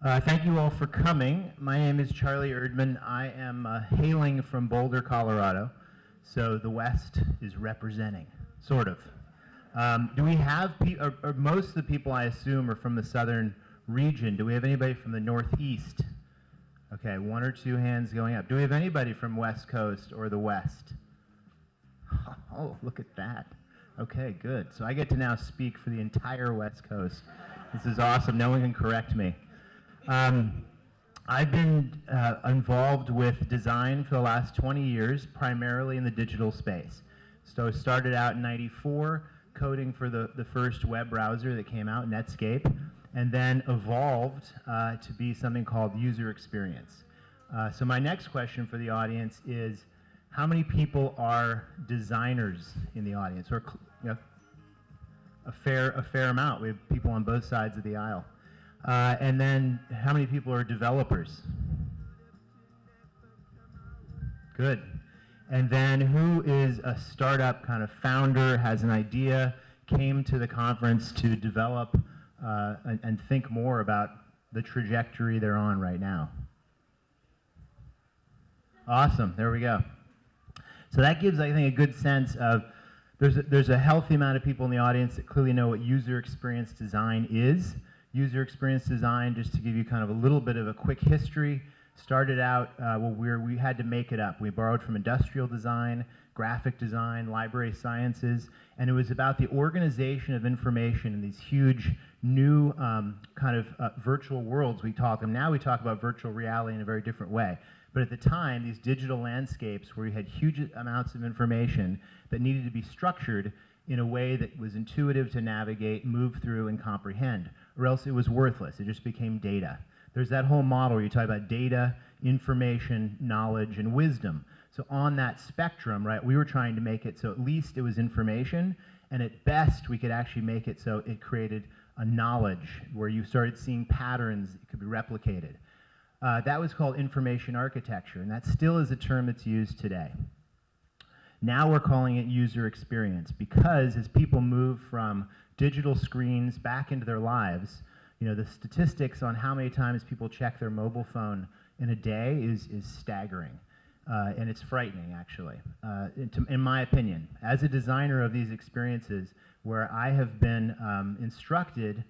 Thank you all for coming. My name is Charley Erdman. I am hailing from Boulder, Colorado. So the West is representing, sort of. Do we have, or most of the people I assume are from the southern region. Do we have anybody from the Northeast? Okay, one or two hands going up. Do we have anybody from West Coast or the West? Oh, look at that. Okay, good. So I get to now speak for the entire West Coast. This is awesome. No one can correct me. I've been involved with design for the last 20 years, primarily in the digital space. So I started out in '94, coding for the first web browser that came out, Netscape, and then evolved to be something called user experience. So my next question for the audience is, how many people are designers in the audience? Or a fair amount. We have people on both sides of the aisle. And then how many people are developers? Good. And then who is a startup kind of founder, has an idea, came to the conference to develop and think more about the trajectory they're on right now? Awesome. There we go. So that gives, I think, a good sense of there's a healthy amount of people in the audience that clearly know what user experience design is. User experience design, just to give you kind of a little bit of a quick history, started out, we had to make it up. We borrowed from industrial design, graphic design, library sciences, and it was about the organization of information in these huge new virtual worlds we talk. And now we talk about virtual reality in a very different way. But at the time, these digital landscapes where you had huge amounts of information that needed to be structured in a way that was intuitive to navigate, move through, and comprehend, or else it was worthless. It just became data. There's that whole model where you talk about data, information, knowledge, and wisdom. So on that spectrum, right, we were trying to make it so at least it was information, and at best we could actually make it so it created a knowledge where you started seeing patterns that could be replicated. That was called information architecture, and that still is a term that's used today. Now we're calling it user experience because as people move from digital screens back into their lives, the statistics on how many times people check their mobile phone in a day is staggering. And it's frightening, actually, in my opinion. As a designer of these experiences, where I have been instructed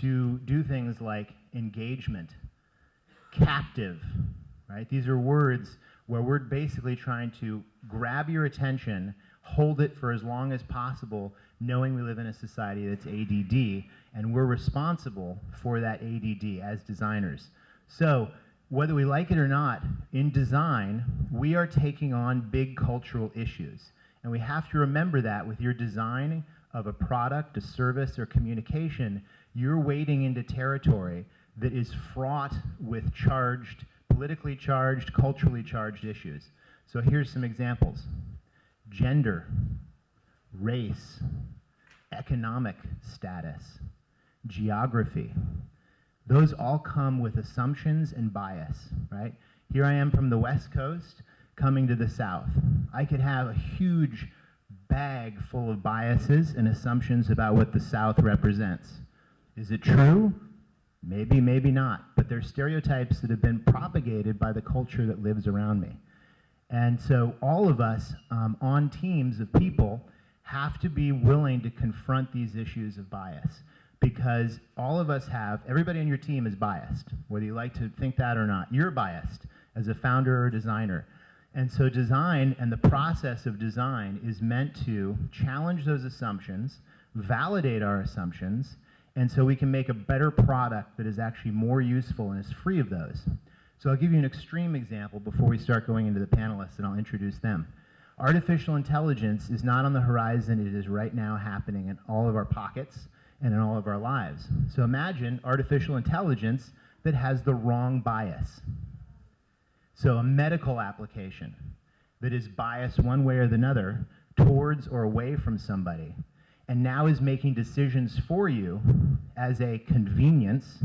to do things like engagement, captive, right? These are words where we're basically trying to grab your attention, hold it for as long as possible, knowing we live in a society that's ADD, and we're responsible for that ADD as designers. So whether we like it or not, in design, we are taking on big cultural issues. And we have to remember that with your design of a product, a service, or communication, you're wading into territory that is fraught with politically charged, culturally charged issues. So here's some examples. Gender, race, economic status, geography. Those all come with assumptions and bias, right? Here I am from the West Coast coming to the South. I could have a huge bag full of biases and assumptions about what the South represents. Is it true? Maybe, maybe not. But they're stereotypes that have been propagated by the culture that lives around me. And so all of us on teams of people have to be willing to confront these issues of bias, because all of us everybody on your team is biased, whether you like to think that or not. You're biased as a founder or designer. And so design and the process of design is meant to challenge those assumptions, validate our assumptions, and so we can make a better product that is actually more useful and is free of those. So I'll give you an extreme example before we start going into the panelists, and I'll introduce them. Artificial intelligence is not on the horizon. It is right now happening in all of our pockets and in all of our lives. So imagine artificial intelligence that has the wrong bias. So a medical application that is biased one way or the other towards or away from somebody, and now is making decisions for you as a convenience,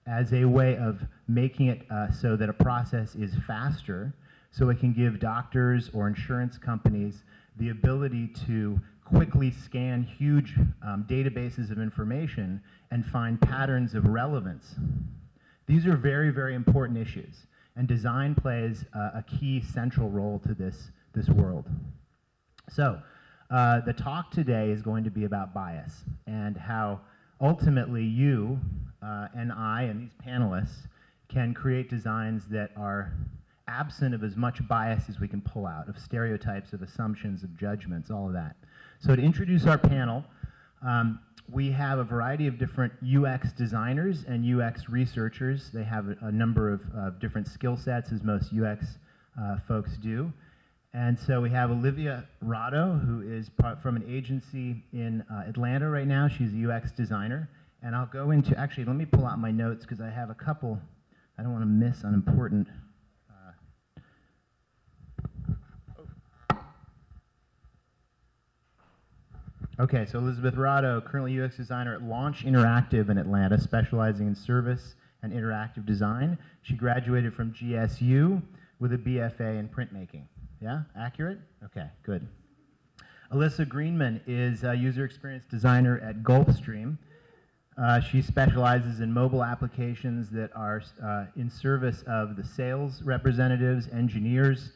as a way of making it so that a process is faster, so it can give doctors or insurance companies the ability to quickly scan huge databases of information and find patterns of relevance. These are very, very important issues, and design plays a key central role to this world. So the talk today is going to be about bias and how ultimately you and I and these panelists can create designs that are absent of as much bias as we can pull out, of stereotypes, of assumptions, of judgments, all of that. So to introduce our panel, we have a variety of different UX designers and UX researchers. They have a number of different skill sets, as most UX folks do. And so we have Olivia Rado, who is from an agency in Atlanta right now. She's a UX designer. And I'll go into, actually, let me pull out my notes because I have a couple. I don't want to miss an important. Okay, so Elizabeth Rado, currently UX designer at Launch Interactive in Atlanta, specializing in service and interactive design. She graduated from GSU with a BFA in printmaking. Yeah, accurate? Okay, good. Alyssa Greenman is a user experience designer at Gulfstream. She specializes in mobile applications that are in service of the sales representatives, engineers,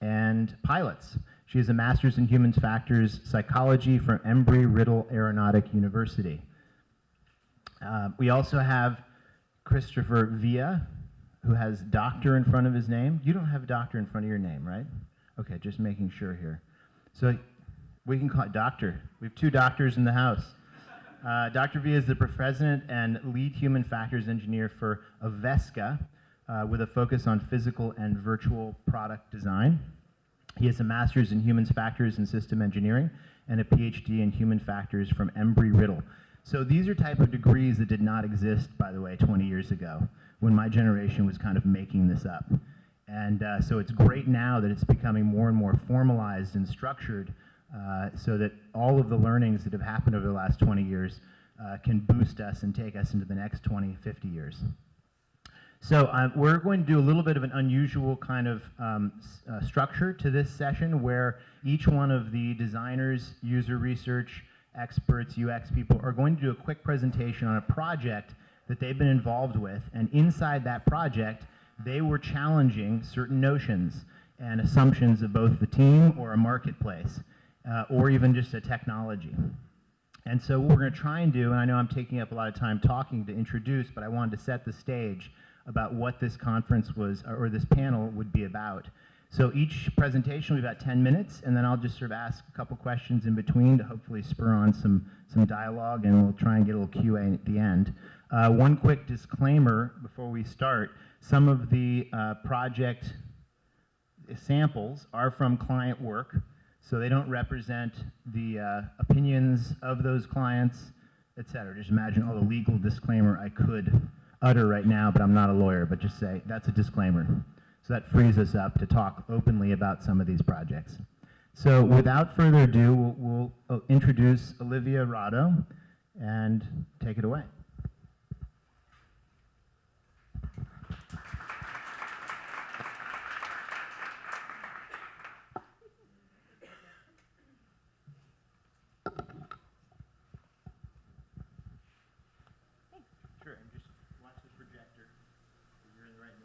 and pilots. She has a master's in human factors psychology from Embry-Riddle Aeronautic University. We also have Christopher Villa, who has doctor in front of his name. You don't have a doctor in front of your name, right? Okay, just making sure here. So we can call it doctor. We have two doctors in the house. Dr. Villa is the president and lead human factors engineer for Avesca, with a focus on physical and virtual product design. He has a master's in human factors and system engineering and a PhD in human factors from Embry-Riddle. So these are type of degrees that did not exist, by the way, 20 years ago, when my generation was kind of making this up. And so it's great now that it's becoming more and more formalized and structured so that all of the learnings that have happened over the last 20 years can boost us and take us into the next 20, 50 years. So we're going to do a little bit of an unusual kind of structure to this session where each one of the designers, user research experts, UX people are going to do a quick presentation on a project that they've been involved with, and inside that project they were challenging certain notions and assumptions of both the team or a marketplace or even just a technology. And so what we're going to try and do, and I know I'm taking up a lot of time talking to introduce, but I wanted to set the stage about what this conference was, or this panel would be about. So each presentation will be about 10 minutes, and then I'll just sort of ask a couple questions in between to hopefully spur on some dialogue, and we'll try and get a little QA at the end. One quick disclaimer before we start. Some of the project samples are from client work, so they don't represent the opinions of those clients, et cetera. Just imagine all the legal disclaimer I could utter right now, but I'm not a lawyer, but just say that's a disclaimer. So that frees us up to talk openly about some of these projects. So without further ado, we'll introduce Olivia Rado and take it away.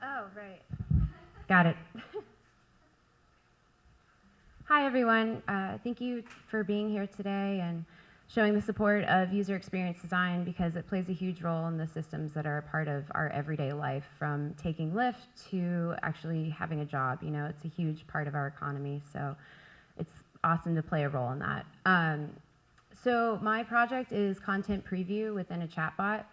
Oh, right. Got it. Hi, everyone. Thank you for being here today and showing the support of user experience design, because it plays a huge role in the systems that are a part of our everyday life, from taking Lyft to actually having a job. You know, it's a huge part of our economy, so it's awesome to play a role in that. So my project is content preview within a chatbot.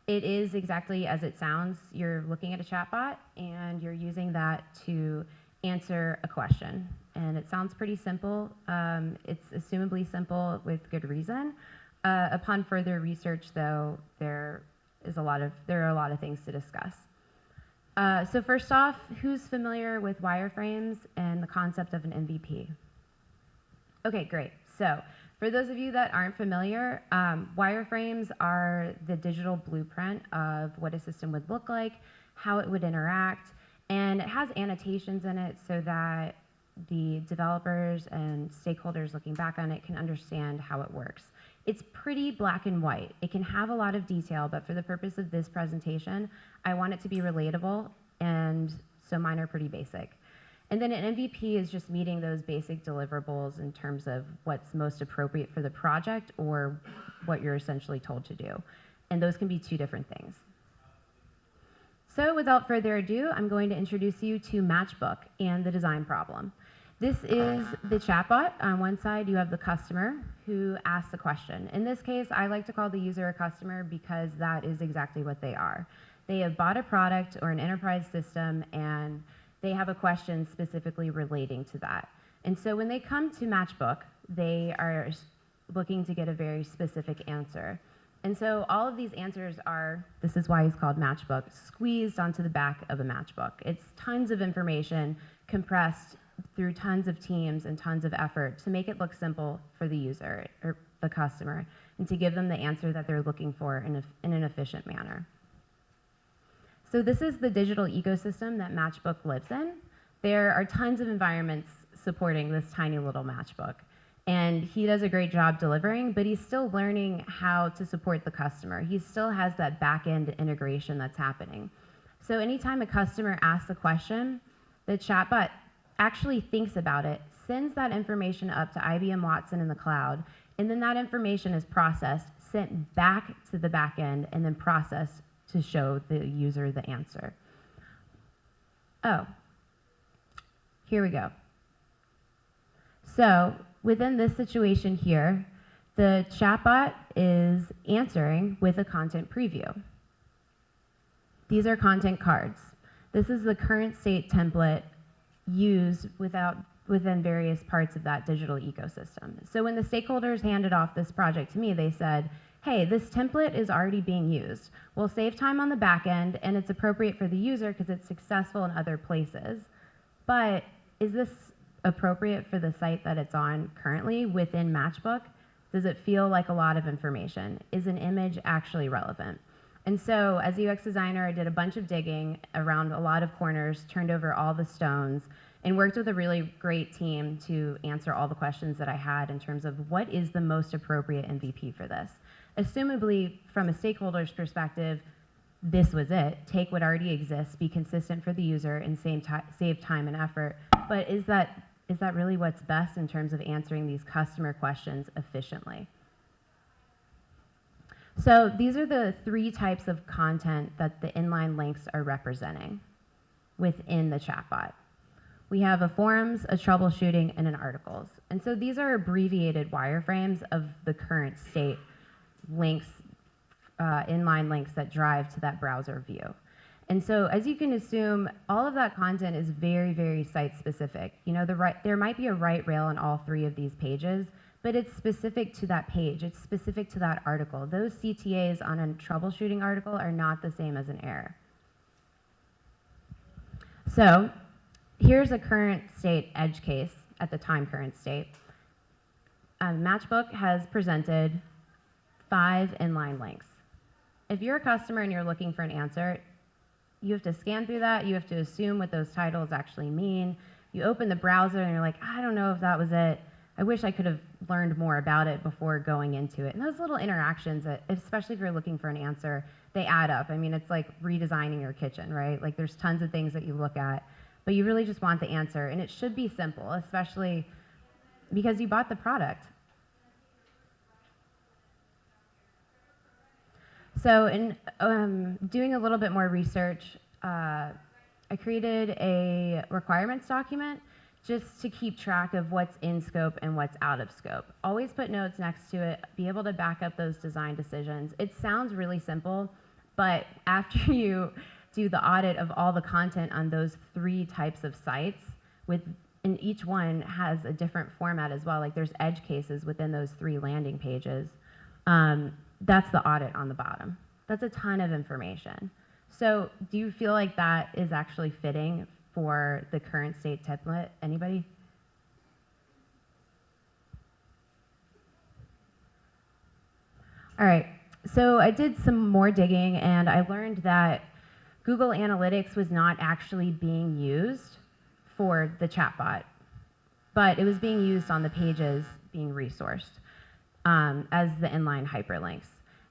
It is exactly as it sounds. You're looking at a chatbot and you're using that to answer a question. And it sounds pretty simple. It's assumably simple with good reason. Upon further research, though, there are a lot of things to discuss. So first off, who's familiar with wireframes and the concept of an MVP? Okay, great. So for those of you that aren't familiar, wireframes are the digital blueprint of what a system would look like, how it would interact, and it has annotations in it so that the developers and stakeholders looking back on it can understand how it works. It's pretty black and white. It can have a lot of detail, but for the purpose of this presentation, I want it to be relatable, and so mine are pretty basic. And then an MVP is just meeting those basic deliverables in terms of what's most appropriate for the project or what you're essentially told to do. And those can be two different things. So without further ado, I'm going to introduce you to Matchbook and the design problem. This is the chatbot. On one side, you have the customer who asks the question. In this case, I like to call the user a customer because that is exactly what they are. They have bought a product or an enterprise system, and they have a question specifically relating to that. And so when they come to Matchbook, they are looking to get a very specific answer. And so all of these answers are, this is why he's called Matchbook, squeezed onto the back of a matchbook. It's tons of information compressed through tons of teams and tons of effort to make it look simple for the user or the customer, and to give them the answer that they're looking for in an efficient manner. So this is the digital ecosystem that Matchbook lives in. There are tons of environments supporting this tiny little Matchbook. And he does a great job delivering, but he's still learning how to support the customer. He still has that back-end integration that's happening. So anytime a customer asks a question, the chatbot actually thinks about it, sends that information up to IBM Watson in the cloud, and then that information is processed, sent back to the back-end, and then processed to show the user the answer. Oh, here we go. So within this situation here, the chatbot is answering with a content preview. These are content cards. This is the current state template used within various parts of that digital ecosystem. So when the stakeholders handed off this project to me, they said, hey, this template is already being used. We'll save time on the back end, and it's appropriate for the user because it's successful in other places. But is this appropriate for the site that it's on currently within Matchbook? Does it feel like a lot of information? Is an image actually relevant? And so as a UX designer, I did a bunch of digging around a lot of corners, turned over all the stones, and worked with a really great team to answer all the questions that I had in terms of what is the most appropriate MVP for this. Assumably, from a stakeholder's perspective, this was it. Take what already exists, be consistent for the user, and save time and effort. But is that really what's best in terms of answering these customer questions efficiently? So these are the three types of content that the inline links are representing within the chatbot. We have a forums, a troubleshooting, and an articles. And so these are abbreviated wireframes of the current state links, inline links that drive to that browser view. And so as you can assume, all of that content is very, very site specific. You know, there might be a right rail on all three of these pages, but it's specific to that page. It's specific to that article. Those CTAs on a troubleshooting article are not the same as an error. So here's a current state edge case at the time current state. Matchbook has presented 5 inline links. If you're a customer and you're looking for an answer, you have to scan through that. You have to assume what those titles actually mean. You open the browser and you're like, I don't know if that was it. I wish I could have learned more about it before going into it. And those little interactions, especially if you're looking for an answer, they add up. I mean, it's like redesigning your kitchen, right? Like there's tons of things that you look at, but you really just want the answer. And it should be simple, especially because you bought the product. So in doing a little bit more research, I created a requirements document just to keep track of what's in scope and what's out of scope. Always put notes next to it, be able to back up those design decisions. It sounds really simple, but after you do the audit of all the content on those 3 types of sites, and each one has a different format as well, like there's edge cases within those 3 landing pages, that's the audit on the bottom. That's a ton of information. So do you feel like that is actually fitting for the current state template? Anybody? All right, so I did some more digging and I learned that Google Analytics was not actually being used for the chatbot. but it was being used on the pages being resourced as the inline hyperlinks.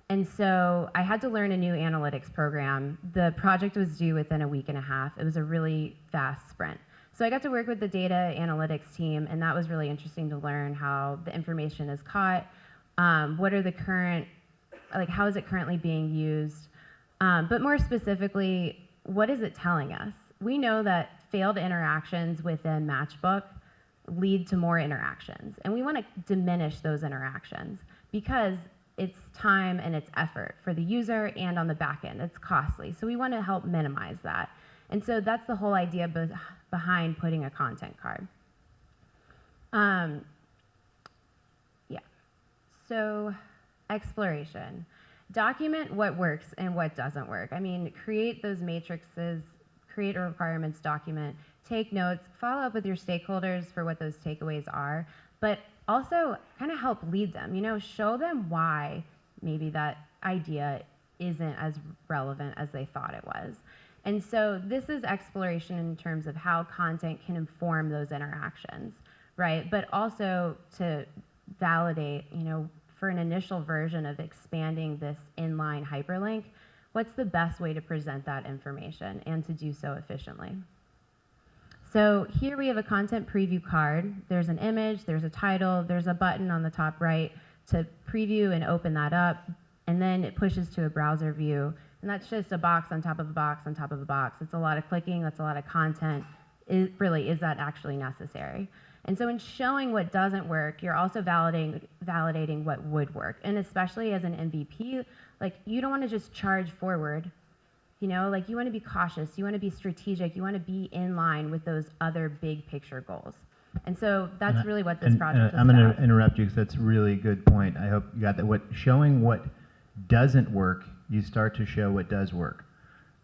And so I had to learn a new analytics program. The project was due within a week and a half. It was a really fast sprint. So I got to work with the data analytics team, and that was really interesting to learn how the information is caught, what are the current, like how is it currently being used, but more specifically, what is it telling us? We know that failed interactions within Matchbook lead to more interactions, and we want to diminish those interactions because it's time and it's effort for the user and on the back end. It's costly, so we want to help minimize that. And so that's the whole idea behind putting a content card. Yeah, so exploration. Document what works and what doesn't work. I mean, create those matrices, create a requirements document, take notes, follow up with your stakeholders for what those takeaways are, but also kind of help lead them, you know, show them why maybe that idea isn't as relevant as they thought it was. And so this is exploration in terms of how content can inform those interactions, right? But also to validate, you know, for an initial version of expanding this inline hyperlink, what's the best way to present that information and to do so efficiently? So here we have a content preview card. There's an image, there's a title, there's a button on the top right to preview and open that up, and then it pushes to a browser view. And that's just a box on top of a box on top of a box. It's a lot of clicking, that's a lot of content. Is that actually necessary? And so in showing what doesn't work, you're also validating what would work. And especially as an MVP, like you don't want to just charge forward. You know, like you want to be cautious, you want to be strategic, you want to be in line with those other big picture goals. And so that's really what this project is I'm about. going to interrupt you because that's a really good point. I hope you got that. Showing what doesn't work, you start to show what does work.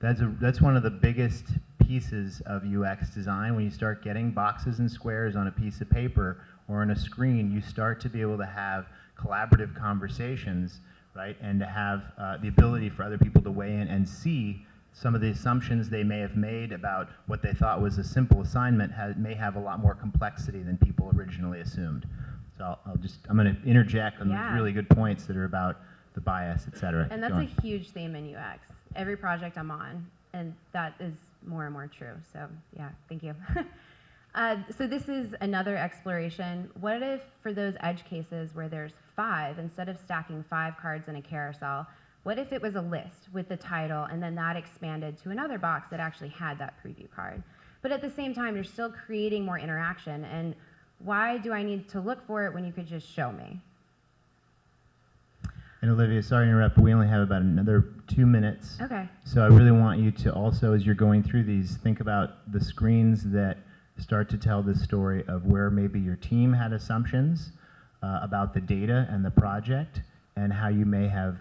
That's one of the biggest pieces of UX design. When you start getting boxes and squares on a piece of paper or on a screen, you start to be able to have collaborative conversations, right? And to have the ability for other people to weigh in and see some of the assumptions they may have made about what they thought was a simple assignment may have a lot more complexity than people originally assumed. So I'm going to interject on these really good points that are about the bias, et cetera. And that's a huge theme in UX. Every project I'm on, and that is more and more true. So yeah, thank you. So this is another exploration. What if for those edge cases where there's 5, instead of stacking 5 cards in a carousel, what if it was a list with the title and then that expanded to another box that actually had that preview card? But at the same time, you're still creating more interaction. And why do I need to look for it when you could just show me? And Olivia, sorry to interrupt, but we only have about another 2 minutes. Okay. So I really want you to also, as you're going through these, think about the screens that start to tell the story of where maybe your team had assumptions about the data and the project, and how you may have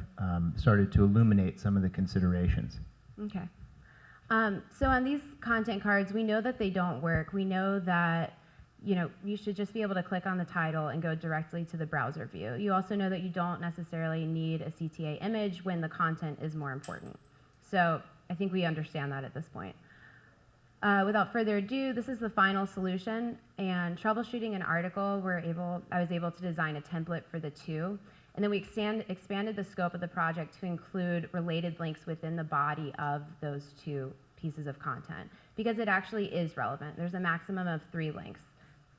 started to illuminate some of the considerations. Okay. So on these content cards, we know that they don't work. We know that you should just be able to click on the title and go directly to the browser view. You also know that you don't necessarily need a CTA image when the content is more important. So I think we understand that at this point. Without further ado, this is the final solution. And troubleshooting an article, I was able to design a template for the 2. And then we expanded the scope of the project to include related links within the body of those 2 pieces of content, because it actually is relevant. There's a maximum of 3 links.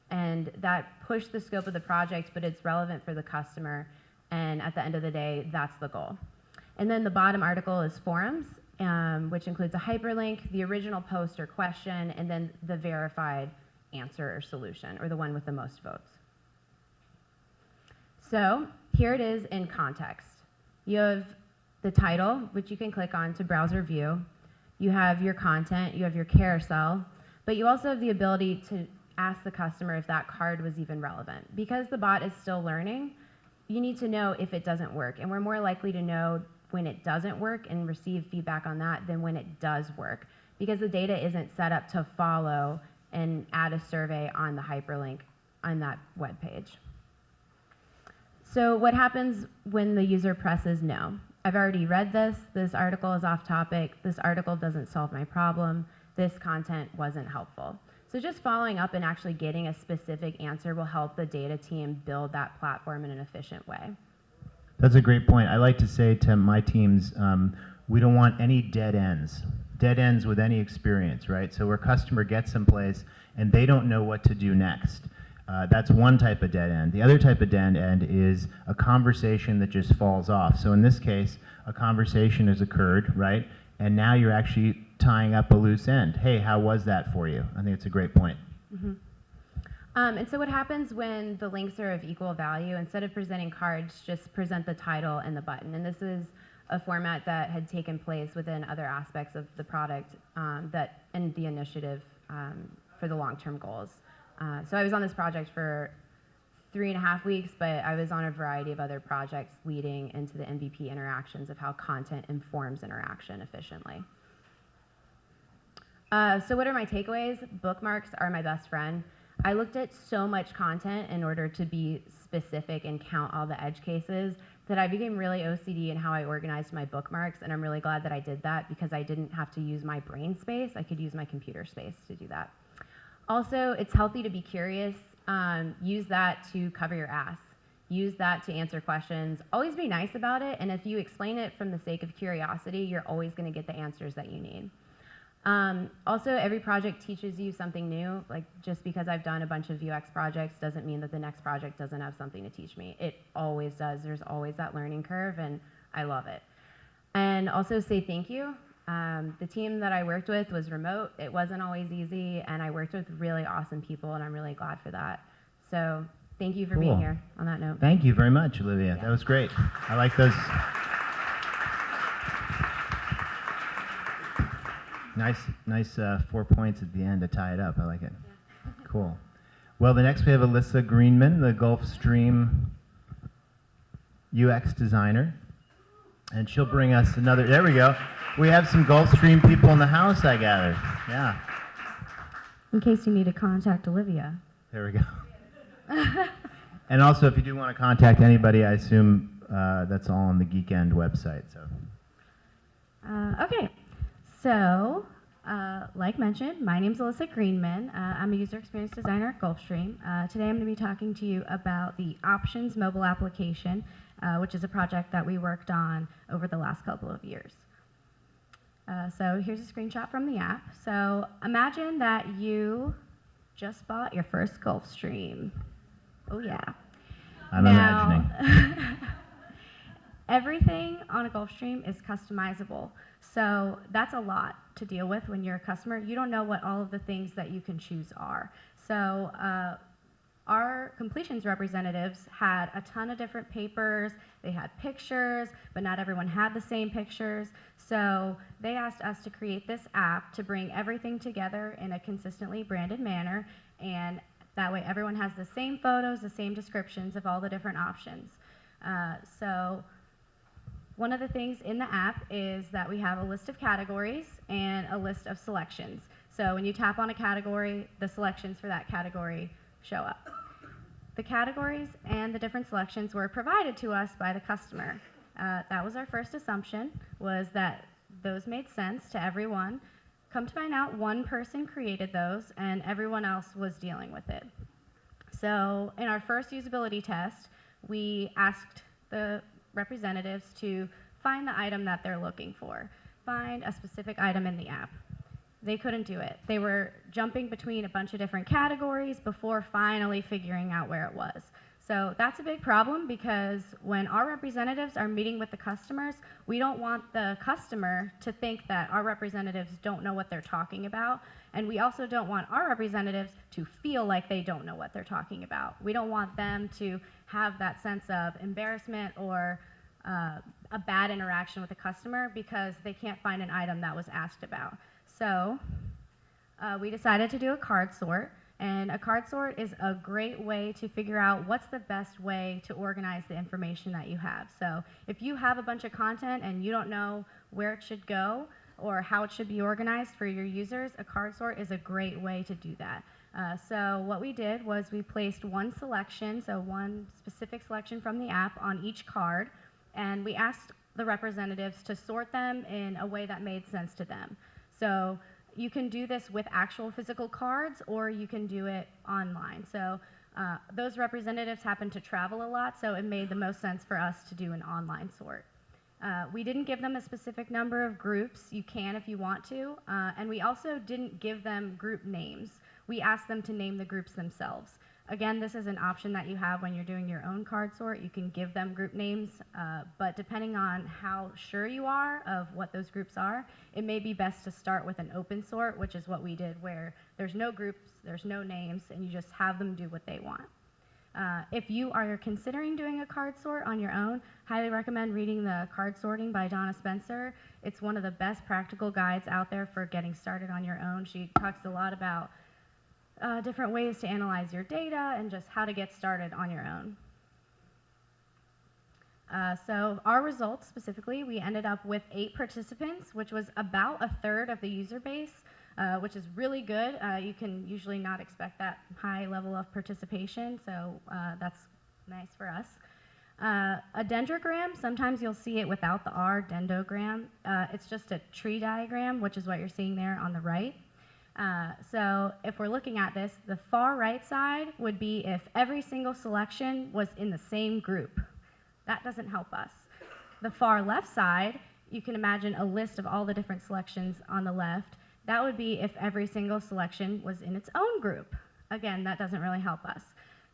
And that pushed the scope of the project, but it's relevant for the customer. And at the end of the day, that's the goal. And then the bottom article is forums, which includes a hyperlink, the original post or question, and then the verified answer or solution, or the one with the most votes. So here it is in context. You have the title, which you can click on to browser view. You have your content, you have your carousel, but you also have the ability to ask the customer if that card was even relevant. Because the bot is still learning, you need to know if it doesn't work. And we're more likely to know when it doesn't work and receive feedback on that than when it does work, because the data isn't set up to follow and add a survey on the hyperlink on that web page. So what happens when the user presses no? I've already read this. This article is off topic. This article doesn't solve my problem. This content wasn't helpful. So just following up and actually getting a specific answer will help the data team build that platform in an efficient way. That's a great point. I like to say to my teams, we don't want any dead ends with any experience, right? So where a customer gets someplace and they don't know what to do next. That's one type of dead end. The other type of dead end is a conversation that just falls off. So in this case, a conversation has occurred, right? And now you're actually tying up a loose end. Hey, how was that for you? I think it's a great point. Mm-hmm. And so what happens when the links are of equal value, instead of presenting cards, just present the title and the button. And this is a format that had taken place within other aspects of the product and the initiative for the long-term goals. So I was on this project for 3.5 weeks, but I was on a variety of other projects leading into the MVP interactions of how content informs interaction efficiently. So what are my takeaways? Bookmarks are my best friend. I looked at so much content in order to be specific and count all the edge cases that I became really OCD in how I organized my bookmarks, and I'm really glad that I did that because I didn't have to use my brain space. I could use my computer space to do that. Also, it's healthy to be curious. Use that to cover your ass. Use that to answer questions. Always be nice about it, and if you explain it from the sake of curiosity, you're always going to get the answers that you need. Also, every project teaches you something new. Like, just because I've done a bunch of UX projects doesn't mean that the next project doesn't have something to teach me. It always does. There's always that learning curve, and I love it. And also say thank you. The team that I worked with was remote. It wasn't always easy, and I worked with really awesome people, and I'm really glad for that. So thank you for being here on that note. Thank you very much, Olivia. Yeah. That was great. I like those. Nice 4 points at the end to tie it up. I like it. Yeah. Cool. Well, the next we have Alyssa Greenman, the Gulfstream UX designer. And she'll bring us another, there we go. We have some Gulfstream people in the house, I gather. Yeah. In case you need to contact Olivia. There we go. And also, if you do want to contact anybody, I assume that's all on the Geekend website. So. Okay. So, like mentioned, my name is Alyssa Greenman. I'm a user experience designer at Gulfstream. Today I'm going to be talking to you about the Options mobile application, which is a project that we worked on over the last couple of years. So here's a screenshot from the app. So imagine that you just bought your first Gulfstream. Oh yeah. I'm imagining. Everything on a Gulfstream is customizable. So that's a lot to deal with when you're a customer. You don't know what all of the things that you can choose are. So our completions representatives had a ton of different papers. They had pictures, but not everyone had the same pictures. So they asked us to create this app to bring everything together in a consistently branded manner, and that way everyone has the same photos, the same descriptions of all the different options. So one of the things in the app is that we have a list of categories and a list of selections. So when you tap on a category, the selections for that category show up. The categories and the different selections were provided to us by the customer. That was our first assumption, was that those made sense to everyone. Come to find out, one person created those and everyone else was dealing with it. So in our first usability test, we asked the representatives to find the item that they're looking for, find a specific item in the app. They couldn't do it. They were jumping between a bunch of different categories before finally figuring out where it was. So that's a big problem, because when our representatives are meeting with the customers, we don't want the customer to think that our representatives don't know what they're talking about, and we also don't want our representatives to feel like they don't know what they're talking about. We don't want them to have that sense of embarrassment or a bad interaction with the customer because they can't find an item that was asked about. So we decided to do a card sort, and a card sort is a great way to figure out what's the best way to organize the information that you have. So if you have a bunch of content and you don't know where it should go or how it should be organized for your users, a card sort is a great way to do that. So what we did was we placed one selection, so one specific selection from the app on each card, and we asked the representatives to sort them in a way that made sense to them. So you can do this with actual physical cards, or you can do it online. So those representatives happen to travel a lot, so it made the most sense for us to do an online sort. We didn't give them a specific number of groups. You can if you want to. And we also didn't give them group names. We asked them to name the groups themselves. Again, this is an option that you have when you're doing your own card sort. You can give them group names, but depending on how sure you are of what those groups are, it may be best to start with an open sort, which is what we did, where there's no groups, there's no names, and you just have them do what they want. If you are considering doing a card sort on your own, highly recommend reading the Card Sorting by Donna Spencer. It's one of the best practical guides out there for getting started on your own. She talks a lot about different ways to analyze your data and just how to get started on your own. So our results specifically, we ended up with 8 participants, which was about a third of the user base, which is really good. You can usually not expect that high level of participation, so that's nice for us. A dendrogram, sometimes you'll see it without the R, dendogram. It's just a tree diagram, which is what you're seeing there on the right. So if we're looking at this, the far right side would be if every single selection was in the same group. That doesn't help us. The far left side, you can imagine a list of all the different selections on the left. That would be if every single selection was in its own group. Again, that doesn't really help us.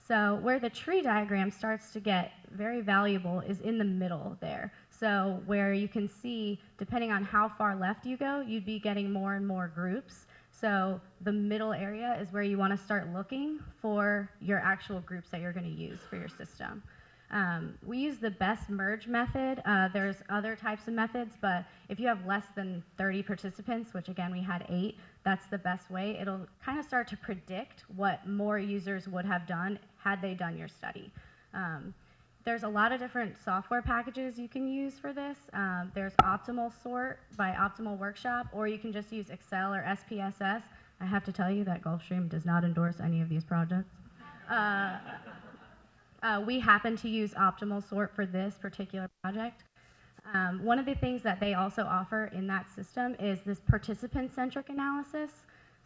So where the tree diagram starts to get very valuable is in the middle there. So where you can see, depending on how far left you go, you'd be getting more and more groups. So the middle area is where you want to start looking for your actual groups that you're going to use for your system. We use the best merge method. There's other types of methods, but if you have less than 30 participants, which again we had 8, that's the best way. It'll kind of start to predict what more users would have done had they done your study. There's a lot of different software packages you can use for this. There's Optimal Sort by Optimal Workshop, or you can just use Excel or SPSS. I have to tell you that Gulfstream does not endorse any of these projects. We happen to use Optimal Sort for this particular project. One of the things that they also offer in that system is this participant-centric analysis.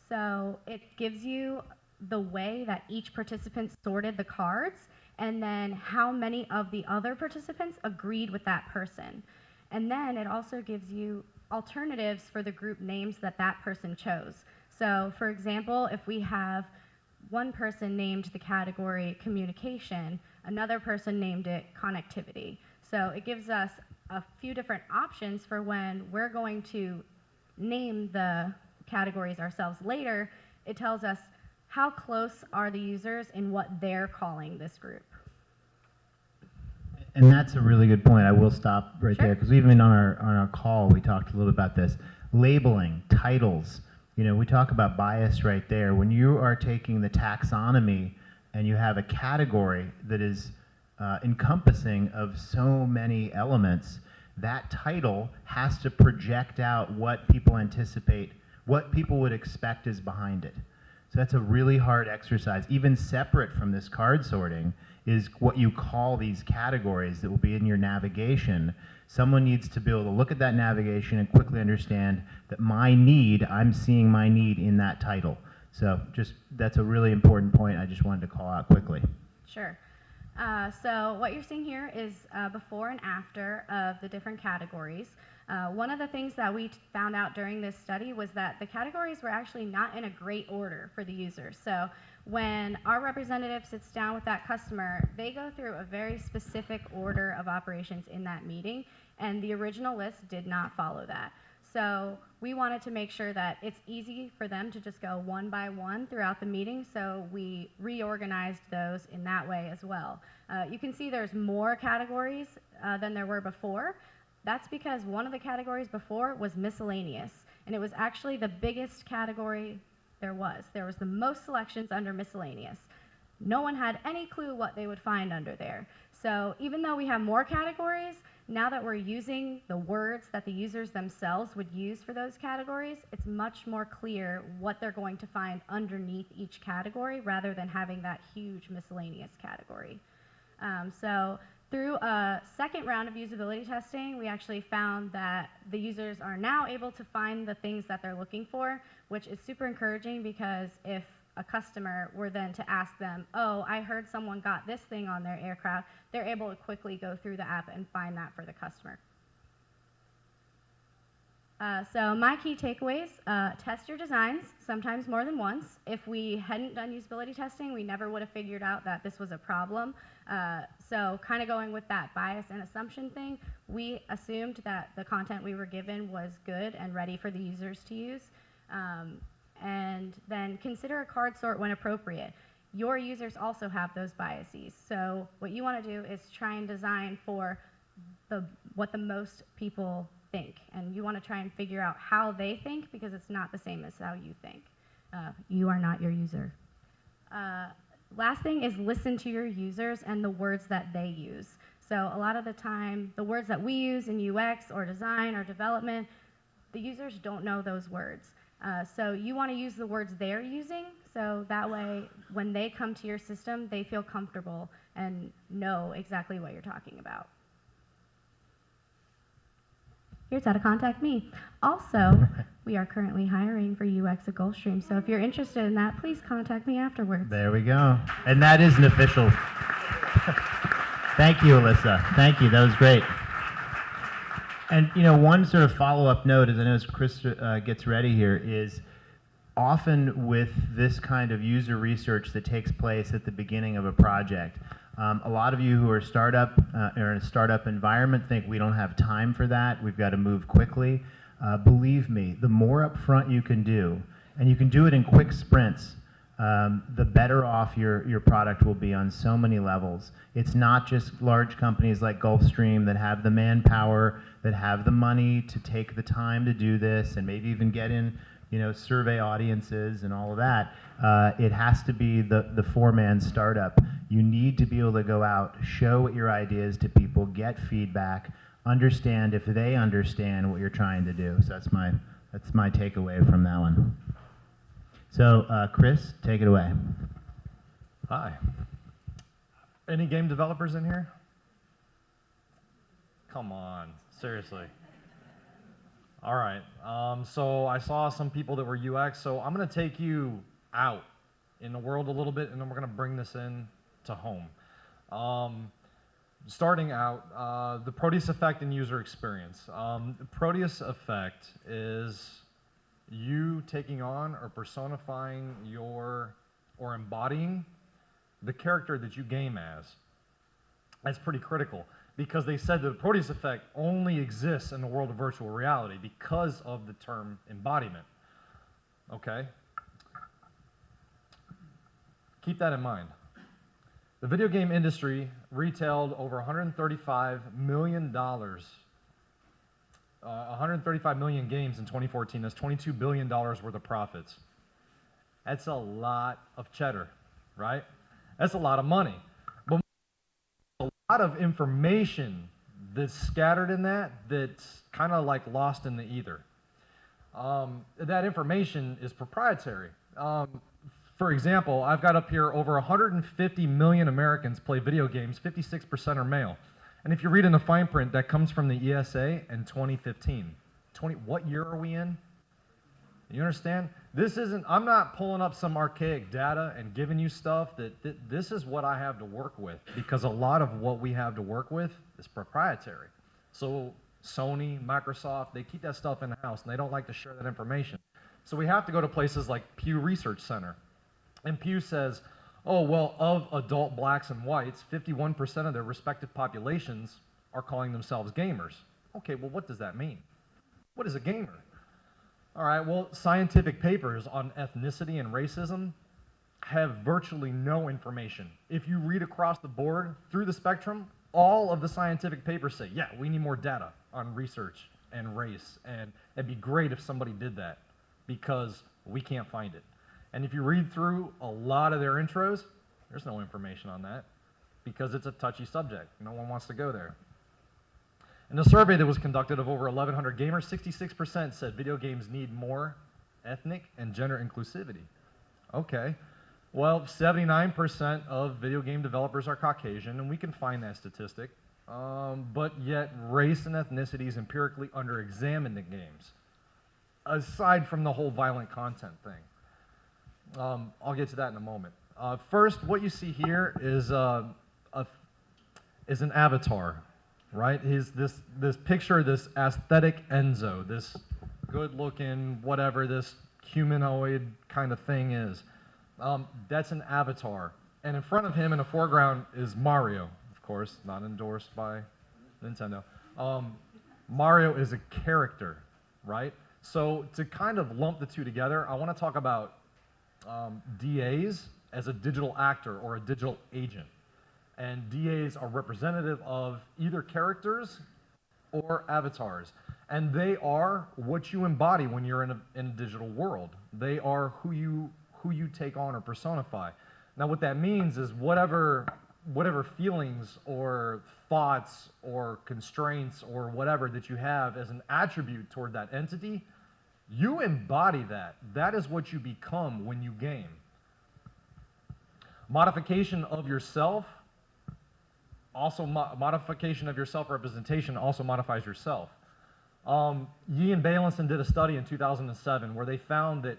So it gives you the way that each participant sorted the cards, and then how many of the other participants agreed with that person. And then it also gives you alternatives for the group names that that person chose. So for example, if we have one person named the category communication, another person named it connectivity. So it gives us a few different options for when we're going to name the categories ourselves later. It tells us how close are the users in what they're calling this group. And that's a really good point. I will stop right Sure. there, because even on our call, we talked a little bit about this. Labeling, titles, we talk about bias right there. When you are taking the taxonomy and you have a category that is encompassing of so many elements, that title has to project out what people anticipate, what people would expect is behind it. So that's a really hard exercise. Even separate from this card sorting is what you call these categories that will be in your navigation. Someone needs to be able to look at that navigation and quickly understand that I'm seeing my need in that title. So that's a really important point I just wanted to call out quickly. Sure. So what you're seeing here is before and after of the different categories. One of the things that we found out during this study was that the categories were actually not in a great order for the users. So when our representative sits down with that customer, they go through a very specific order of operations in that meeting, and the original list did not follow that. So we wanted to make sure that it's easy for them to just go one by one throughout the meeting, so we reorganized those in that way as well. You can see there's more categories than there were before. That's because one of the categories before was miscellaneous, and it was actually the biggest category there was. There was the most selections under miscellaneous. No one had any clue what they would find under there. So even though we have more categories, now that we're using the words that the users themselves would use for those categories, it's much more clear what they're going to find underneath each category rather than having that huge miscellaneous category. So Through a second round of usability testing, we actually found that the users are now able to find the things that they're looking for, which is super encouraging because if a customer were then to ask them, oh, I heard someone got this thing on their aircraft, they're able to quickly go through the app and find that for the customer. So my key takeaways, test your designs, sometimes more than once. If we hadn't done usability testing, we never would have figured out that this was a problem. So kind of going with that bias and assumption thing, we assumed that the content we were given was good and ready for the users to use. And then consider a card sort when appropriate. Your users also have those biases. So what you want to do is try and design for what the most people think. And you want to try and figure out how they think because it's not the same as how you think. You are not your user. Last thing is listen to your users and the words that they use. So a lot of the time, the words that we use in UX or design or development, the users don't know those words. So you want to use the words they're using, so that way when they come to your system, they feel comfortable and know exactly what you're talking about. Here's how to contact me. Also, we are currently hiring for UX at Gulfstream, so if you're interested in that, please contact me afterwards. There we go. And that is an official. Thank you, Alyssa. Thank you. That was great. And you know, one sort of follow-up note, as I know as Chris gets ready here, is often with this kind of user research that takes place at the beginning of a project, a lot of you who are or in a startup environment think we don't have time for that, we've got to move quickly. Believe me, the more upfront you can do, and you can do it in quick sprints, the better off your product will be on so many levels. It's not just large companies like Gulfstream that have the manpower, that have the money to take the time to do this, and maybe even get in, you know, survey audiences and all of that. It has to be the four-man startup. You need to be able to go out, show what your idea is to people, get feedback, understand if they understand what you're trying to do. So that's my takeaway from that one. So Chris, take it away. Hi. Any game developers in here? Come on, seriously. All right, so I saw some people that were UX, so I'm gonna take you out in the world a little bit, and then we're gonna bring this in to home. Starting out, the Proteus effect and user experience. The Proteus effect is you taking on or personifying or embodying the character that you game as. That's pretty critical because they said that the Proteus effect only exists in the world of virtual reality because of the term embodiment. Okay? Keep that in mind. The video game industry retailed over $135 million 135 million games in 2014. That's $22 billion worth of profits. That's a lot of cheddar, right? That's a lot of money. But a lot of information that's scattered in that's kind of like lost in the ether. That information is proprietary. For example, I've got up here over 150 million Americans play video games, 56% are male. And if you read in the fine print, that comes from the ESA in 2015. What year are we in? You understand? This isn't, I'm not pulling up some archaic data and giving you stuff this is what I have to work with, because a lot of what we have to work with is proprietary. So Sony, Microsoft, they keep that stuff in-house and they don't like to share that information. So we have to go to places like Pew Research Center. And Pew says, oh, well, of adult blacks and whites, 51% of their respective populations are calling themselves gamers. Okay, well, what does that mean? What is a gamer? All right, well, scientific papers on ethnicity and racism have virtually no information. If you read across the board, through the spectrum, all of the scientific papers say, yeah, we need more data on research and race, and it'd be great if somebody did that, because we can't find it. And if you read through a lot of their intros, there's no information on that because it's a touchy subject. No one wants to go there. In a survey that was conducted of over 1,100 gamers, 66% said video games need more ethnic and gender inclusivity. Okay. Well, 79% of video game developers are Caucasian, and we can find that statistic. But yet, race and ethnicity is empirically under-examined in games, aside from the whole violent content thing. I'll get to that in a moment. First, what you see here is an avatar, right? This picture, this aesthetic Enzo, this good-looking, whatever this humanoid kind of thing is. That's an avatar. And in front of him in the foreground is Mario, of course, not endorsed by Nintendo. Mario is a character, right? So to kind of lump the two together, I want to talk about DAs as a digital actor or a digital agent. And DAs are representative of either characters or avatars. And they are what you embody when you're in a digital world. They are who you take on or personify. Now what that means is whatever feelings or thoughts or constraints or whatever that you have as an attribute toward that entity, you embody that. That is what you become when you game. Modification of yourself, also modification of your self-representation also modifies yourself. Yee and Balinson did a study in 2007 where they found that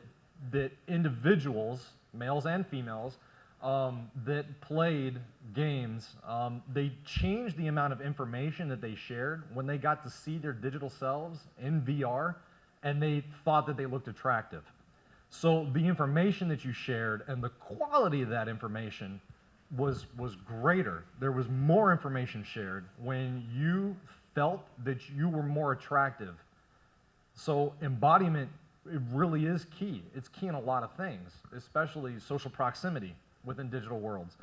individuals, males and females, that played games, they changed the amount of information that they shared when they got to see their digital selves in VR, and they thought that they looked attractive. So the information that you shared and the quality of that information was greater. There was more information shared when you felt that you were more attractive. So embodiment, it really is key. It's key in a lot of things, especially social proximity within digital worlds.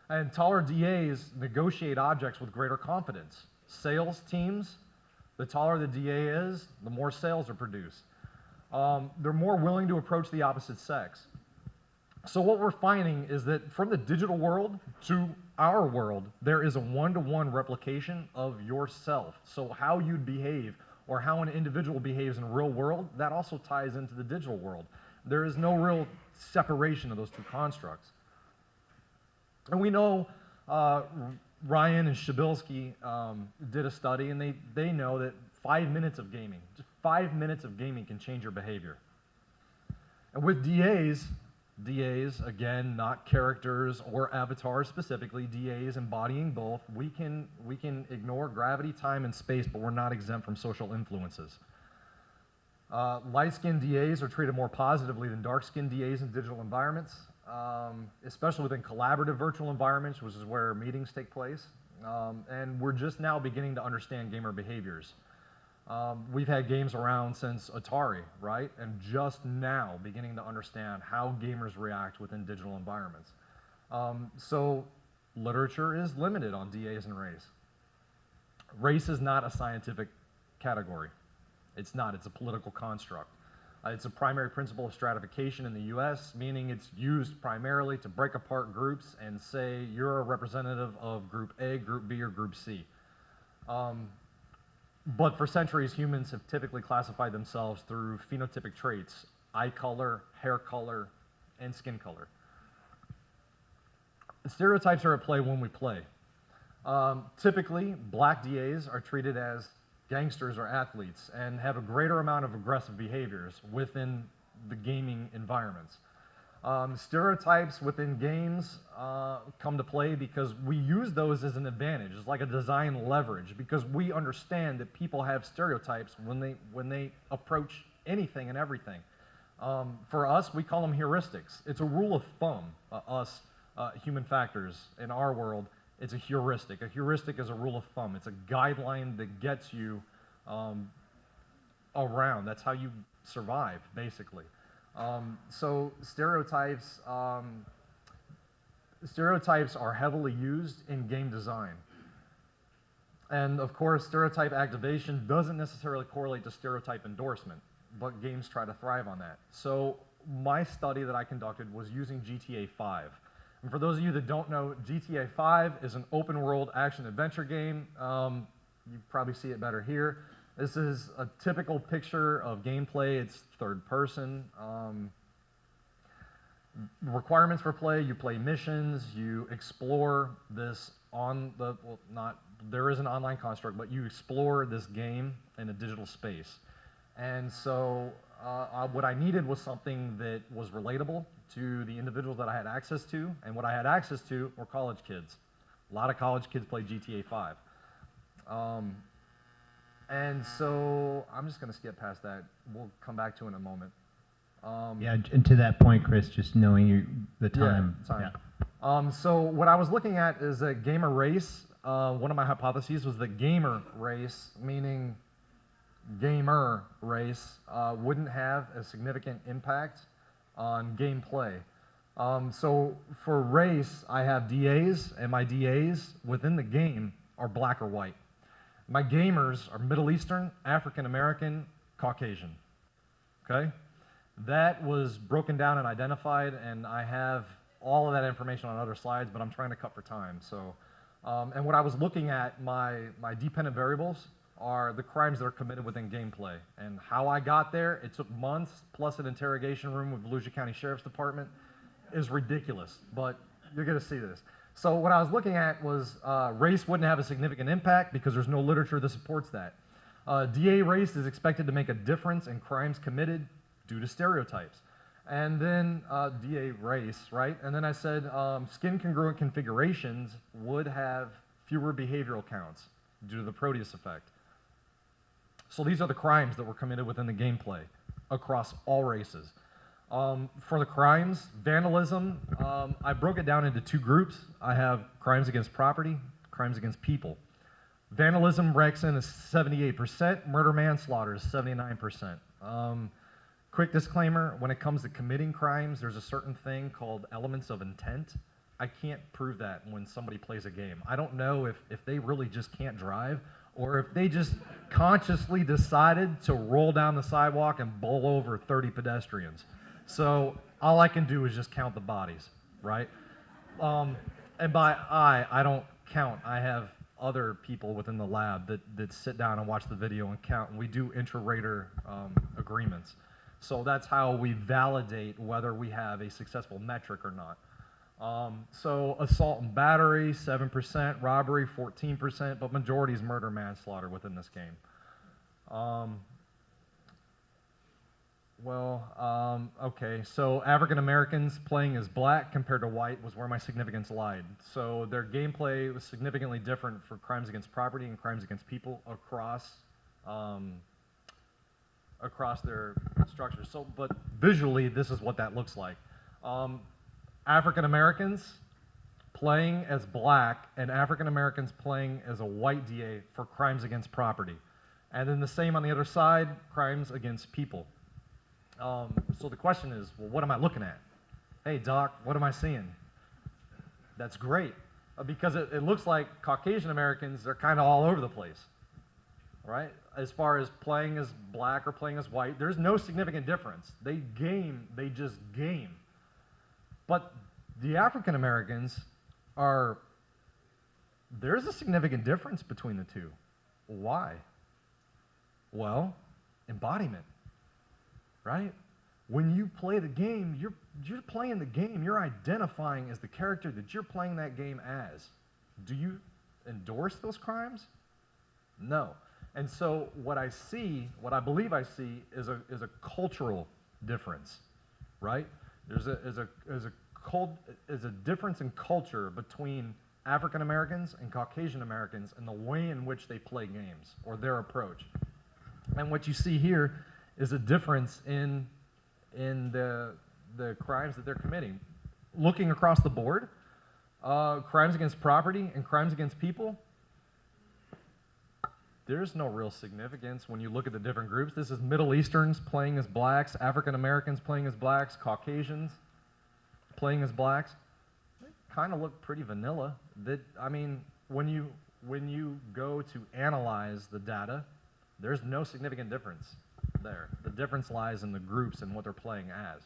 And taller DAs negotiate objects with greater confidence. Sales teams, the taller the DA is, the more sales are produced. They're more willing to approach the opposite sex. So what we're finding is that from the digital world to our world, there is a one-to-one replication of yourself. So how you'd behave or how an individual behaves in the real world, that also ties into the digital world. There is no real separation of those two constructs. And we know Ryan and Shabilsky did a study, and they know that 5 minutes of gaming, just 5 minutes of gaming can change your behavior. And with DAs, again, not characters or avatars specifically, DAs embodying both, we can ignore gravity, time, and space, but we're not exempt from social influences. Light-skinned DAs are treated more positively than dark-skinned DAs in digital environments, especially within collaborative virtual environments, which is where meetings take place. And we're just now beginning to understand gamer behaviors. We've had games around since Atari, right? And just now beginning to understand how gamers react within digital environments. So literature is limited on DAs and race. Race is not a scientific category. It's not, it's a political construct. It's a primary principle of stratification in the US, meaning it's used primarily to break apart groups and say you're a representative of group A, group B, or group C. But for centuries, humans have typically classified themselves through phenotypic traits, eye color, hair color, and skin color. Stereotypes are at play when we play. Typically, black DAs are treated as gangsters or athletes and have a greater amount of aggressive behaviors within the gaming environments. Stereotypes within games come to play because we use those as an advantage. It's like a design leverage because we understand that people have stereotypes when they approach anything and everything. For us, we call them heuristics. It's a rule of thumb, human factors in our world. It's a heuristic. A heuristic is a rule of thumb. It's a guideline that gets you around. That's how you survive, basically. So stereotypes are heavily used in game design. And of course, stereotype activation doesn't necessarily correlate to stereotype endorsement, but games try to thrive on that. So my study that I conducted was using GTA 5. And for those of you that don't know, GTA 5 is an open world action adventure game. You probably see it better here. This is a typical picture of gameplay. It's third person. requirements for play, you play missions, you explore this there is an online construct, but you explore this game in a digital space. And so what I needed was something that was relatable to the individuals that I had access to, and what I had access to were college kids. A lot of college kids play GTA 5. And so I'm just going to skip past that. We'll come back to it in a moment. Yeah, and to that point, Chris, just knowing the time. Yeah, time. Yeah. So what I was looking at is a gamer race. One of my hypotheses was that gamer race, meaning gamer race, wouldn't have a significant impact on gameplay. So for race, I have DAs, and my DAs within the game are black or white. My gamers are Middle Eastern, African American, Caucasian. Okay? That was broken down and identified, and I have all of that information on other slides, but I'm trying to cut for time. So, and what I was looking at, my dependent variables are the crimes that are committed within gameplay. And how I got there, it took months, plus an interrogation room with Volusia County Sheriff's Department, is ridiculous, but you're gonna see this. So what I was looking at was race wouldn't have a significant impact because there's no literature that supports that. DA race is expected to make a difference in crimes committed due to stereotypes. And then DA race, right? And then I said skin congruent configurations would have fewer behavioral counts due to the Proteus effect. So these are the crimes that were committed within the gameplay across all races. For the crimes, vandalism, I broke it down into two groups. I have crimes against property, crimes against people. Vandalism ranks in as 78%, murder manslaughter is 79%. Quick disclaimer, when it comes to committing crimes, there's a certain thing called elements of intent. I can't prove that when somebody plays a game. I don't know if they really just can't drive or if they just consciously decided to roll down the sidewalk and bowl over 30 pedestrians. So all I can do is just count the bodies, right? And by I don't count. I have other people within the lab that sit down and watch the video and count, and we do intra-rater agreements. So that's how we validate whether we have a successful metric or not. So assault and battery, 7%, robbery, 14%, but majority is murder manslaughter within this game. Okay, so African Americans playing as black compared to white was where my significance lied. So their gameplay was significantly different for crimes against property and crimes against people across their structures. So, but visually, this is what that looks like. African Americans playing as black and African Americans playing as a white DA for crimes against property. And then the same on the other side, crimes against people. So the question is, well, what am I looking at? Hey, Doc, what am I seeing? That's great, because it looks like Caucasian Americans are kind of all over the place, right? As far as playing as black or playing as white, there's no significant difference. They just game. But the African Americans there's a significant difference between the two. Why? Well, embodiment. Right? When you play the game, you're playing the game. You're identifying as the character that you're playing that game as. Do you endorse those crimes? No. And so what I believe I see is a cultural difference, right? There's a difference in culture between African Americans and Caucasian Americans in the way in which they play games or their approach. And what you see here is a difference in the crimes that they're committing. Looking across the board, crimes against property and crimes against people, there's no real significance when you look at the different groups. This is Middle Easterns playing as blacks, African Americans playing as blacks, Caucasians playing as blacks. They kind of look pretty vanilla. When you go to analyze the data, there's no significant difference there. The difference lies in the groups and what they're playing as.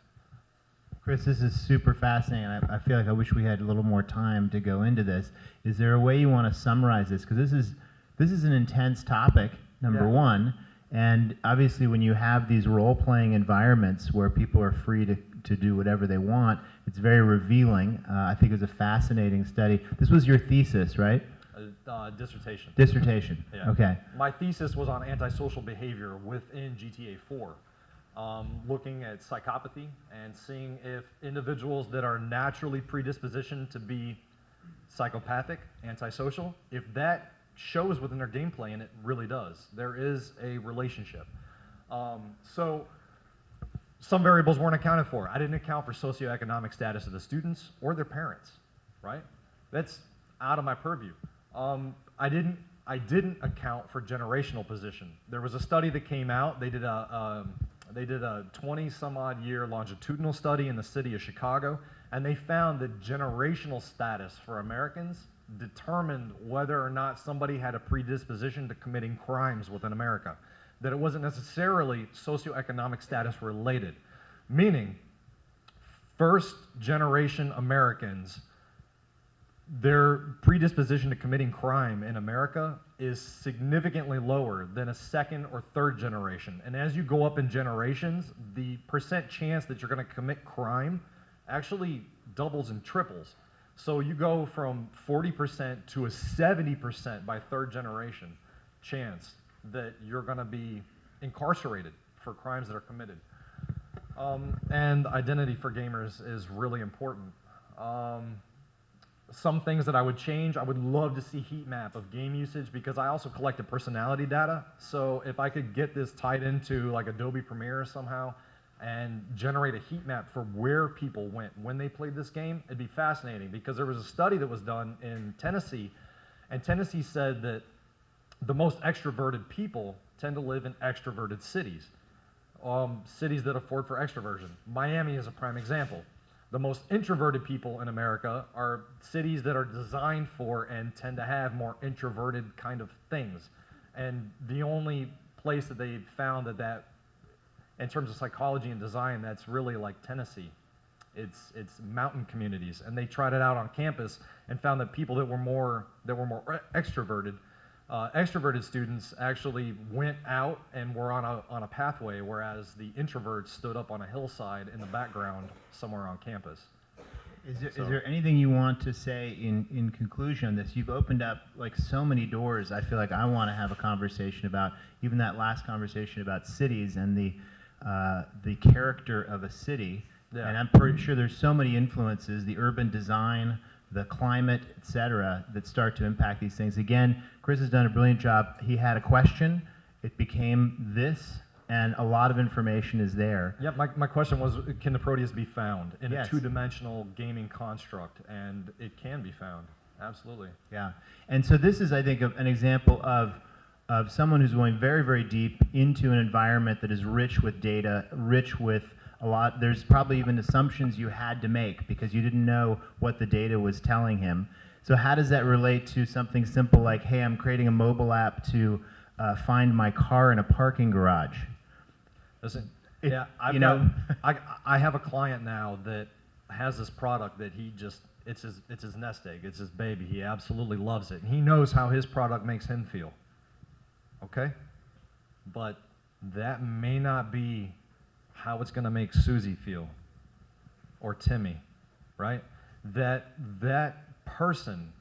Chris, this is super fascinating. I feel like I wish we had a little more time to go into this. Is there a way you want to summarize this? Because this is an intense topic, number one, and obviously when you have these role-playing environments where people are free to do whatever they want. It's very revealing. I think it was a fascinating study. This was your thesis, right? Dissertation. Dissertation. Yeah. Okay. My thesis was on antisocial behavior within GTA 4, looking at psychopathy and seeing if individuals that are naturally predispositioned to be psychopathic, antisocial, if that shows within their gameplay, and it really does. There is a relationship. So some variables weren't accounted for. I didn't account for socioeconomic status of the students or their parents, right? That's out of my purview. I didn't account for generational position. There was a study that came out. They did a 20-some-odd year longitudinal study in the city of Chicago, and they found that generational status for Americans determined whether or not somebody had a predisposition to committing crimes within America. That it wasn't necessarily socioeconomic status related, meaning first-generation Americans, their predisposition to committing crime in America is significantly lower than a second or third generation. And as you go up in generations, the percent chance that you're going to commit crime actually doubles and triples. So you go from 40% to a 70% by third generation chance that you're going to be incarcerated for crimes that are committed. And identity for gamers is really important. Some things that I would change, I would love to see heat map of game usage, because I also collected personality data. So if I could get this tied into like Adobe Premiere somehow and generate a heat map for where people went when they played this game, it'd be fascinating, because there was a study that was done in Tennessee, and Tennessee said that the most extroverted people tend to live in extroverted cities, cities that afford for extroversion. Miami is a prime example. The most introverted people in America are cities that are designed for and tend to have more introverted kind of things. And the only place that they've found that in terms of psychology and design, that's really like Tennessee. It's mountain communities, and they tried it out on campus and found that people that were more extroverted, extroverted students actually went out and were on a pathway, whereas the introverts stood up on a hillside in the background somewhere on campus. Is there anything you want to say in conclusion on this? You've opened up like so many doors. I feel like I want to have a conversation about even that last conversation about cities and the character of a city. Yeah. And I'm pretty sure there's so many influences, the urban design, the climate, et cetera, that start to impact these things. Again, Chris has done a brilliant job. He had a question, it became this, and a lot of information is there. Yep, my question was, can the Proteus be found in Yes. a two-dimensional gaming construct? And it can be found, absolutely. Yeah, and so this is, I think, an example of someone who's going very, very deep into an environment that is rich with data, rich with a lot. There's probably even assumptions you had to make because you didn't know what the data was telling him. So how does that relate to something simple like, hey, I'm creating a mobile app to find my car in a parking garage? Listen, I have a client now that has this product that it's his nest egg, it's his baby. He absolutely loves it. And he knows how his product makes him feel, okay? But that may not be how it's going to make Susie feel, or Timmy, right? That person,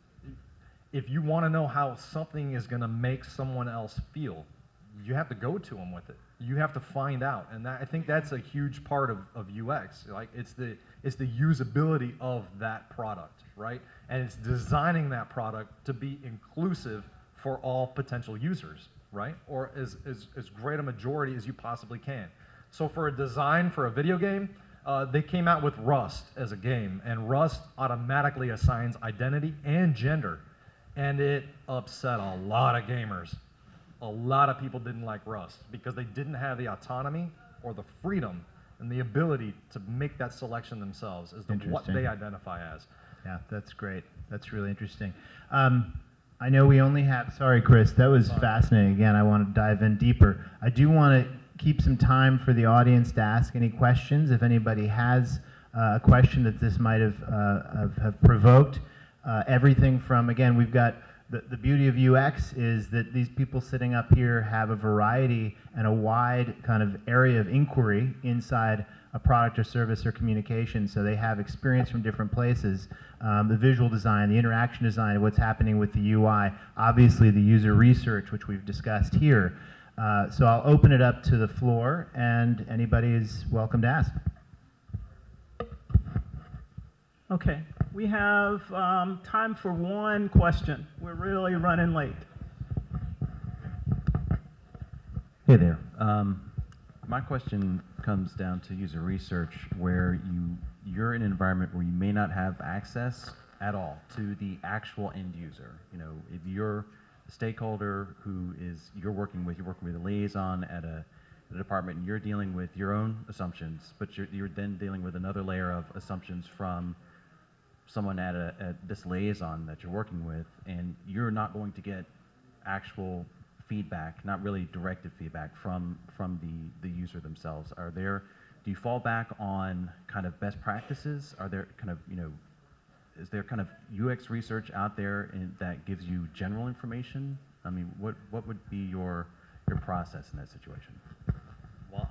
if you want to know how something is going to make someone else feel, you have to go to them with it. You have to find out, and I think that's a huge part of UX. Like it's the usability of that product, right? And it's designing that product to be inclusive for all potential users, right? Or as great a majority as you possibly can. So for a design for a video game, they came out with Rust as a game, and Rust automatically assigns identity and gender, and it upset a lot of gamers. A lot of people didn't like Rust because they didn't have the autonomy or the freedom and the ability to make that selection themselves as to what they identify as. Yeah, that's great. That's really interesting. I know we only have, sorry Chris, that was fascinating. Again, I want to dive in deeper. I do want to keep some time for the audience to ask any questions. If anybody has a question that this might have provoked, everything from, again, we've got the beauty of UX is that these people sitting up here have a variety and a wide kind of area of inquiry inside a product or service or communication, so they have experience from different places. The visual design, the interaction design, what's happening with the UI, obviously the user research, which we've discussed here. So I'll open it up to the floor, and anybody is welcome to ask. Okay, we have time for one question. We're really running late. Hey there. My question comes down to user research, where you're in an environment where you may not have access at all to the actual end user. You know, if you're a stakeholder who you're working with a liaison at a department, and you're dealing with your own assumptions, but you're then dealing with another layer of assumptions from someone at this liaison that you're working with, and you're not going to get actual feedback, not really directed feedback from the user themselves. Do you fall back on kind of best practices? Are there kind of, is there kind of UX research out there that gives you general information? I mean, what would be your process in that situation? Well,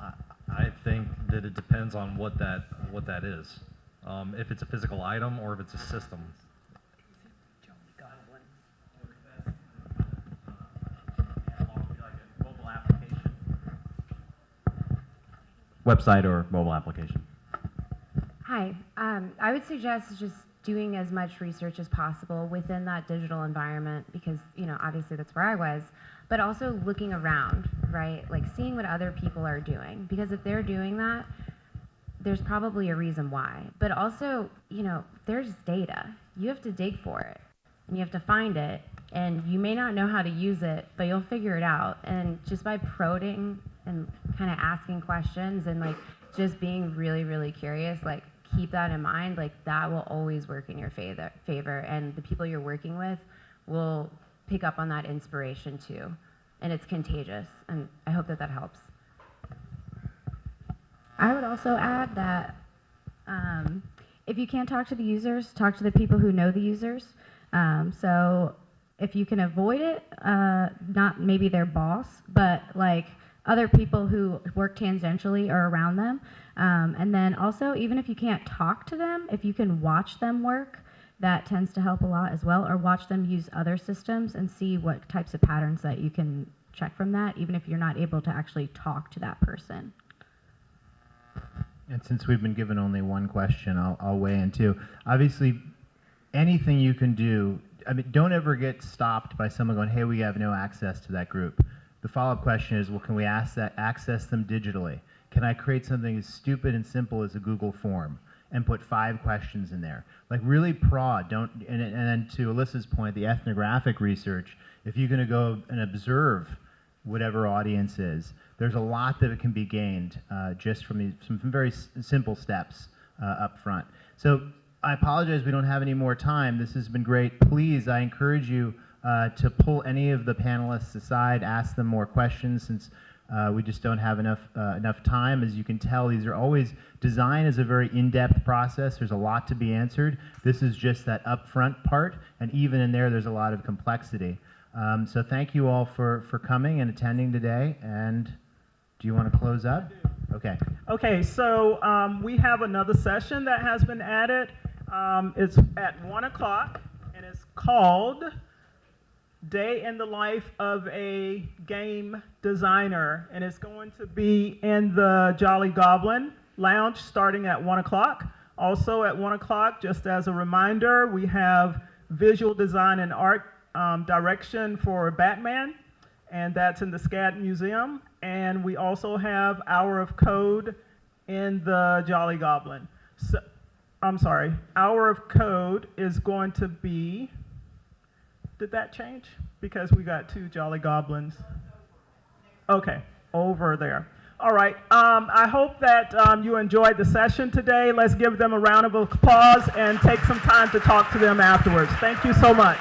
I think that it depends on what that is. If it's a physical item or if it's a system. Website or mobile application? Hi, I would suggest just doing as much research as possible within that digital environment, because obviously that's where I was, but also looking around, right? Like seeing what other people are doing, because if they're doing that, there's probably a reason why. But also, there's data. You have to dig for it, and you have to find it, and you may not know how to use it, but you'll figure it out. And just by probing and kind of asking questions and like just being really, really curious, like keep that in mind, like that will always work in your favor, and the people you're working with will pick up on that inspiration too, and it's contagious, and I hope that helps. I would also add that if you can't talk to the users, talk to the people who know the users. So if you can avoid it, not maybe their boss, but like other people who work tangentially or around them. And then also, even if you can't talk to them, if you can watch them work, that tends to help a lot as well, or watch them use other systems and see what types of patterns that you can check from that, even if you're not able to actually talk to that person. And since we've been given only one question, I'll weigh in too. Obviously, anything you can do, I mean, don't ever get stopped by someone going, hey, we have no access to that group. The follow-up question is, well, can we access them digitally? Can I create something as stupid and simple as a Google form and put 5 questions in there? Like really prod, and then to Alyssa's point, the ethnographic research, if you're gonna go and observe whatever audience is, there's a lot that can be gained just from some very simple steps up front. So I apologize we don't have any more time. This has been great. Please, I encourage you to pull any of the panelists aside, ask them more questions, since we just don't have enough time. As you can tell, these are always, design is a very in-depth process. There's a lot to be answered. This is just that upfront part, and even in there's a lot of complexity. So thank you all for coming and attending today. And do you want to close up? Okay. Okay, so we have another session that has been added. It's at 1 o'clock, and it's called Day in the Life of a Game Designer, and it's going to be in the Jolly Goblin Lounge starting at 1 o'clock. Also at 1 o'clock, just as a reminder, we have visual design and art direction for Batman, and that's in the SCAD Museum. And we also have Hour of Code in the Jolly Goblin. So, I'm sorry, Hour of Code is going to be, did that change? Because we got 2 Jolly Goblins. Okay, over there. All right, I hope that you enjoyed the session today. Let's give them a round of applause and take some time to talk to them afterwards. Thank you so much.